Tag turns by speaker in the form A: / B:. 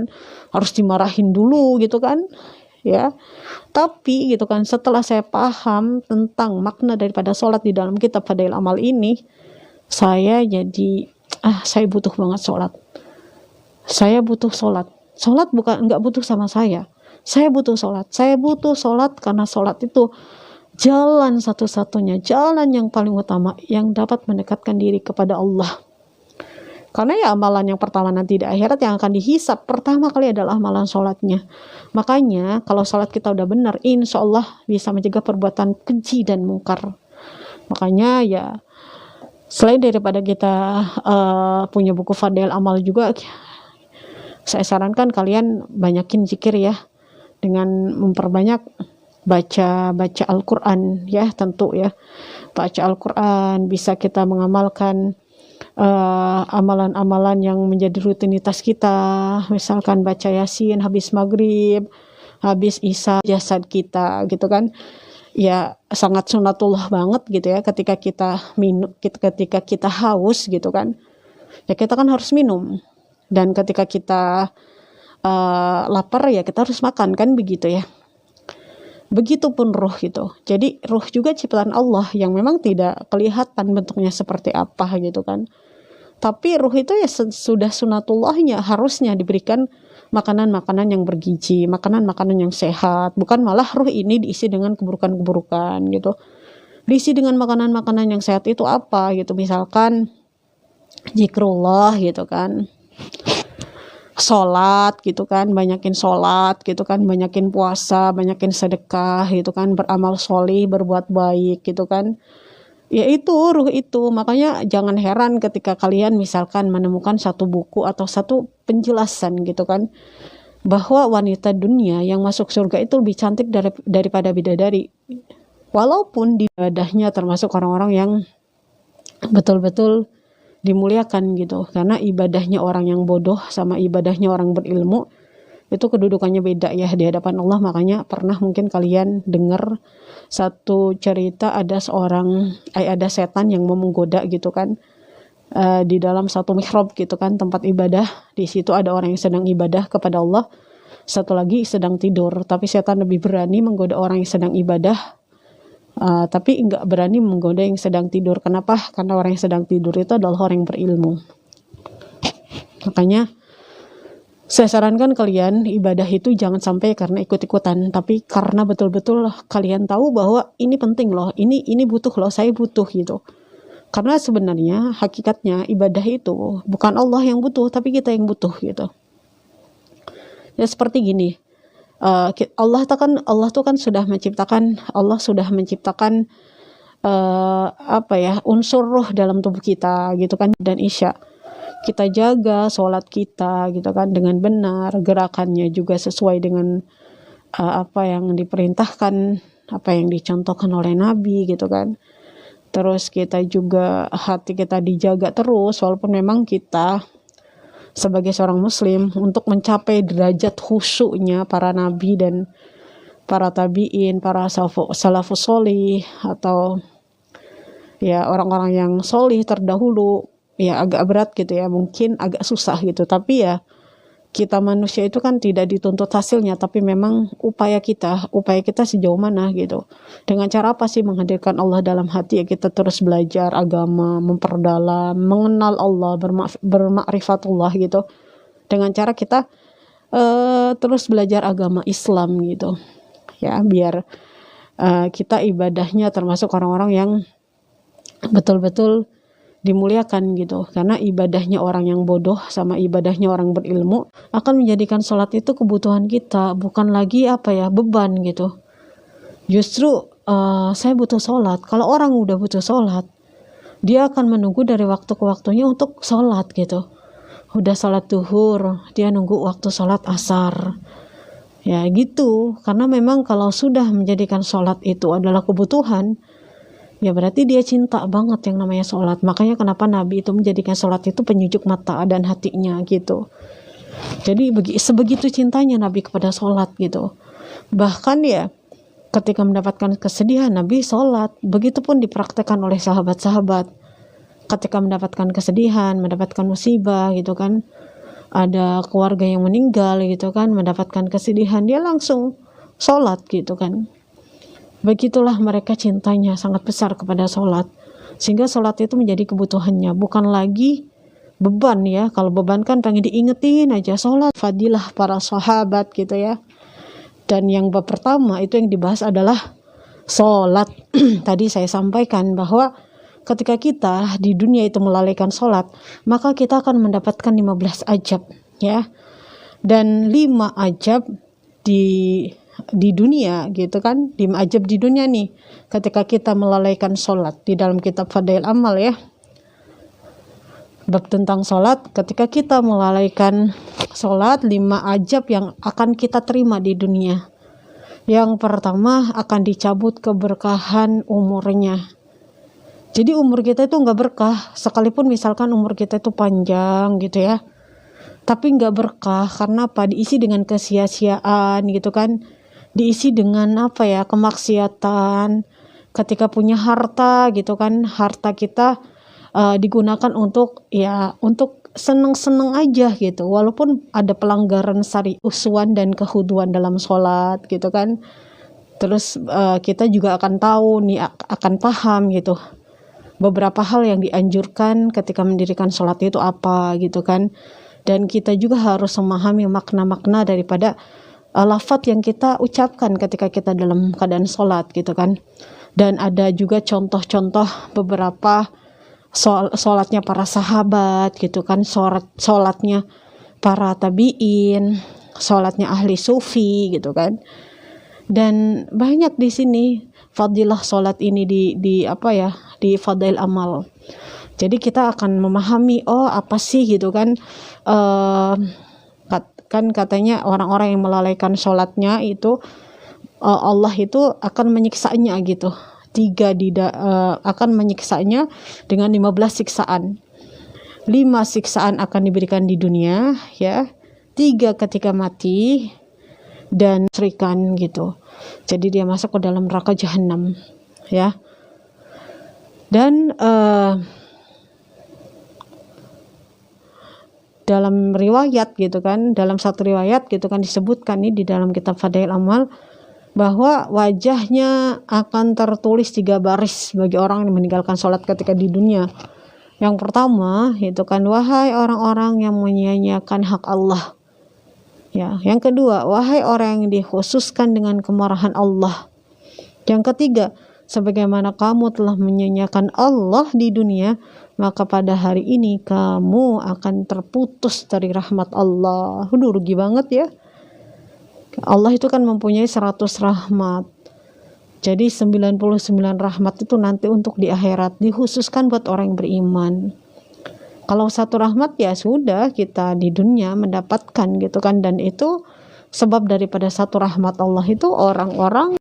A: kan, harus dimarahin dulu gitu kan ya. Tapi gitu kan, setelah saya paham tentang makna daripada sholat di dalam kitab Fadail Amal ini, saya jadi saya butuh banget sholat. Saya butuh sholat. Sholat bukan nggak butuh sama saya butuh sholat. Saya butuh sholat karena sholat itu jalan satu-satunya, jalan yang paling utama yang dapat mendekatkan diri kepada Allah. Karena ya amalan yang pertama nanti di akhirat yang akan dihisap pertama kali adalah amalan sholatnya. Makanya kalau sholat kita udah benar, insya Allah bisa mencegah perbuatan keji dan mungkar. Makanya ya selain daripada kita punya buku Fadail Amal juga, saya sarankan kalian banyakin zikir ya, dengan memperbanyak baca Al-Quran ya, tentu ya. Baca Al-Quran, bisa kita mengamalkan amalan-amalan yang menjadi rutinitas kita, misalkan baca Yasin habis maghrib, habis isya, jasad kita gitu kan ya, sangat sunatullah banget gitu ya. Ketika kita minum, ketika kita haus gitu kan ya, kita kan harus minum, dan ketika kita lapar ya kita harus makan kan, begitu ya. Begitupun ruh gitu. Jadi ruh juga ciptaan Allah yang memang tidak kelihatan bentuknya seperti apa gitu kan. Tapi ruh itu ya sudah sunatullahnya, harusnya diberikan makanan-makanan yang bergizi, makanan-makanan yang sehat. Bukan malah ruh ini diisi dengan keburukan-keburukan gitu. Diisi dengan makanan-makanan yang sehat itu apa gitu. Misalkan zikrullah gitu kan, sholat gitu kan, banyakin sholat gitu kan, banyakin puasa, banyakin sedekah gitu kan, beramal sholih, berbuat baik gitu kan. Ya itu ruh itu. Makanya jangan heran ketika kalian misalkan menemukan satu buku atau satu penjelasan gitu kan, bahwa wanita dunia yang masuk surga itu lebih cantik daripada bidadari. Walaupun di ibadahnya termasuk orang-orang yang betul-betul dimuliakan gitu. Karena ibadahnya orang yang bodoh sama ibadahnya orang berilmu itu kedudukannya beda ya di hadapan Allah. Makanya pernah mungkin kalian dengar satu cerita, ada setan yang mau menggoda gitu kan, di dalam satu mihrab gitu kan, tempat ibadah. Di situ ada orang yang sedang ibadah kepada Allah, satu lagi sedang tidur. Tapi setan lebih berani menggoda orang yang sedang ibadah, tapi enggak berani menggoda yang sedang tidur. Kenapa? Karena orang yang sedang tidur itu adalah orang yang berilmu. Makanya saya sarankan kalian ibadah itu jangan sampai karena ikut-ikutan, tapi karena betul-betul kalian tahu bahwa ini penting loh, ini butuh loh, saya butuh gitu. Karena sebenarnya hakikatnya ibadah itu bukan Allah yang butuh, tapi kita yang butuh gitu. Ya seperti gini, Allah tuh kan sudah menciptakan unsur roh dalam tubuh kita gitu kan. Dan isya kita jaga sholat kita gitu kan dengan benar, gerakannya juga sesuai dengan apa yang diperintahkan, apa yang dicontohkan oleh Nabi gitu kan. Terus kita juga hati kita dijaga terus, walaupun memang kita sebagai seorang muslim untuk mencapai derajat khusyuknya para nabi dan para tabiin, para salafus sholih, atau ya orang-orang yang sholih terdahulu, ya agak berat gitu ya, mungkin agak susah gitu. Tapi ya kita manusia itu kan tidak dituntut hasilnya, tapi memang upaya kita sejauh mana gitu. Dengan cara apa sih menghadirkan Allah dalam hati ya, kita terus belajar agama, memperdalam, mengenal Allah, bermakrifatullah gitu. Dengan cara kita terus belajar agama Islam gitu. Ya, biar kita ibadahnya termasuk orang-orang yang betul-betul dimuliakan gitu. Karena ibadahnya orang yang bodoh sama ibadahnya orang berilmu akan menjadikan sholat itu kebutuhan kita, bukan lagi beban gitu. Justru saya butuh sholat. Kalau orang udah butuh sholat, dia akan menunggu dari waktu ke waktunya untuk sholat gitu. Udah sholat duhur, dia nunggu waktu sholat asar, ya gitu. Karena memang kalau sudah menjadikan sholat itu adalah kebutuhan, ya berarti dia cinta banget yang namanya sholat. Makanya kenapa Nabi itu menjadikan sholat itu penyujuk mata dan hatinya gitu. Jadi sebegitu cintanya Nabi kepada sholat gitu. Bahkan ya ketika mendapatkan kesedihan Nabi sholat. Begitupun dipraktekkan oleh sahabat-sahabat. Ketika mendapatkan kesedihan, mendapatkan musibah gitu kan, ada keluarga yang meninggal gitu kan, mendapatkan kesedihan, dia langsung sholat gitu kan. Begitulah mereka cintanya sangat besar kepada sholat, sehingga sholat itu menjadi kebutuhannya, bukan lagi beban ya. Kalau beban kan pengen diingetin aja. Sholat fadilah para sahabat gitu ya. Dan yang bab pertama itu yang dibahas adalah sholat. Tadi saya sampaikan bahwa ketika kita di dunia itu melalaikan sholat, maka kita akan mendapatkan 15 ajab ya. Dan 5 ajab di dunia gitu kan, 5 ajab di dunia nih ketika kita melalaikan sholat. Di dalam kitab Fadail Amal ya, bab tentang sholat, ketika kita melalaikan sholat, 5 ajab yang akan kita terima di dunia. Yang pertama, akan dicabut keberkahan umurnya. Jadi umur kita itu nggak berkah, sekalipun misalkan umur kita itu panjang gitu ya, tapi nggak berkah. Karena apa? Diisi dengan kesia-siaan gitu kan, diisi dengan apa ya, kemaksiatan. Ketika punya harta gitu kan, harta kita digunakan untuk seneng-seneng aja gitu, walaupun ada pelanggaran syari uswan dan kehuduan dalam sholat gitu kan. Terus kita juga akan tahu nih, akan paham gitu beberapa hal yang dianjurkan ketika mendirikan sholat itu apa gitu kan. Dan kita juga harus memahami makna-makna daripada lafaz yang kita ucapkan ketika kita dalam keadaan sholat gitu kan. Dan ada juga contoh-contoh beberapa sholatnya para sahabat gitu kan, sholatnya para tabiin, sholatnya ahli sufi gitu kan. Dan banyak di sini fadilah sholat ini di Fadail Amal. Jadi kita akan memahami, oh apa sih gitu kan, kan katanya orang-orang yang melalaikan sholatnya itu Allah itu akan menyiksanya gitu. Akan menyiksanya dengan 15 siksaan. 5 siksaan akan diberikan di dunia ya, 3 ketika mati, dan serikan gitu. Jadi dia masuk ke dalam neraka jahanam ya. Dan dalam riwayat gitu kan, dalam satu riwayat gitu kan disebutkan nih di dalam kitab Fadail Amal, bahwa wajahnya akan tertulis 3 baris bagi orang yang meninggalkan sholat ketika di dunia. Yang pertama itu kan, wahai orang-orang yang menyia-nyiakan hak Allah ya. Yang kedua, wahai orang yang dikhususkan dengan kemarahan Allah. Yang ketiga, sebagaimana kamu telah menyia-nyiakan Allah di dunia, maka pada hari ini kamu akan terputus dari rahmat Allah. Udah rugi banget ya. Allah itu kan mempunyai 100 rahmat. Jadi 99 rahmat itu nanti untuk di akhirat, dikhususkan buat orang yang beriman. Kalau 1 rahmat ya sudah, kita di dunia mendapatkan gitu kan. Dan itu sebab daripada 1 rahmat Allah itu orang-orang